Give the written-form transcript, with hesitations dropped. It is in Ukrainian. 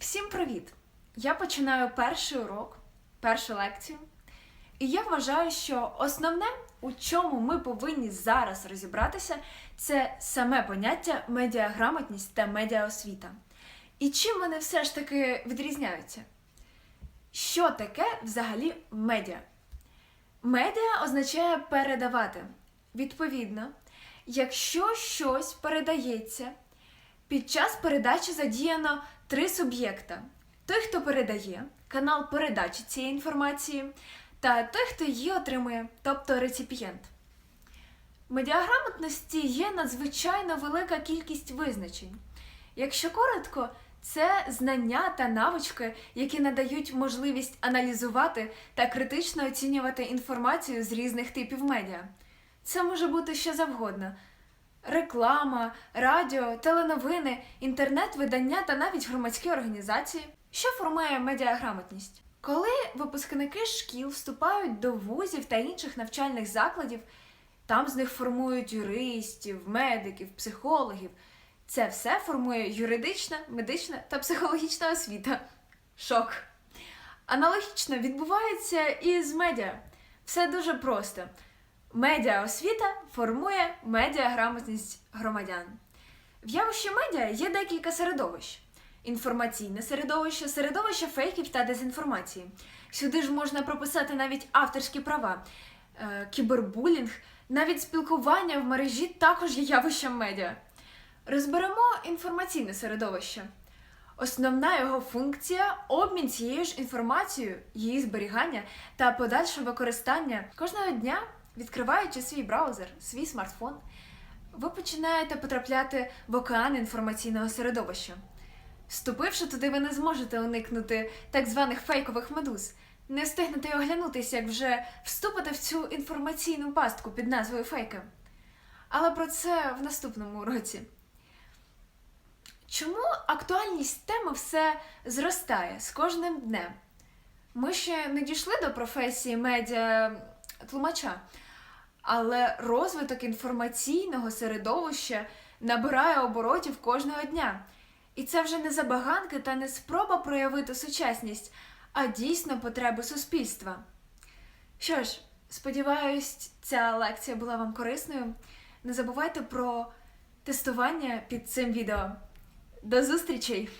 Всім привіт! Я починаю перший урок, першу лекцію. І я вважаю, що основне, у чому ми повинні зараз розібратися, це саме поняття медіаграмотність та медіаосвіта. І чим вони все ж таки відрізняються? Що таке взагалі медіа? Медіа означає передавати. Відповідно, якщо щось передається, під час передачі задіяно три суб'єкта. Той, хто передає, канал передачі цієї інформації, та той, хто її отримує, тобто реципієнт. В медіаграмотності є надзвичайно велика кількість визначень. Якщо коротко, це знання та навички, які надають можливість аналізувати та критично оцінювати інформацію з різних типів медіа. Це може бути що завгодно. Реклама, радіо, теленовини, інтернет-видання та навіть громадські організації. Що формує медіаграмотність? Коли випускники шкіл вступають до вузів та інших навчальних закладів, там з них формують юристів, медиків, психологів. Це все формує юридична, медична та психологічна освіта. Шок! Аналогічно відбувається і з медіа. Все дуже просто. Медіаосвіта формує медіаграмотність громадян. В явищі медіа є декілька середовищ. Інформаційне середовище, середовище фейків та дезінформації. Сюди ж можна прописати навіть авторські права, кібербулінг, навіть спілкування в мережі також є явищем медіа. Розберемо інформаційне середовище. Основна його функція – обмін цією ж інформацією, її зберігання та подальше використання. Кожного дня, відкриваючи свій браузер, свій смартфон, ви починаєте потрапляти в океан інформаційного середовища. Вступивши туди, ви не зможете уникнути так званих фейкових медуз, не встигнете й оглянутися, як вже вступите в цю інформаційну пастку під назвою фейки. Але про це в наступному уроці. Чому актуальність теми все зростає з кожним днем? Ми ще не дійшли до професії медіа-тлумача, але розвиток інформаційного середовища набирає оборотів кожного дня. І це вже не забаганки та не спроба проявити сучасність, а дійсно потреби суспільства. Що ж, сподіваюсь, ця лекція була вам корисною. Не забувайте про тестування під цим відео. До зустрічей!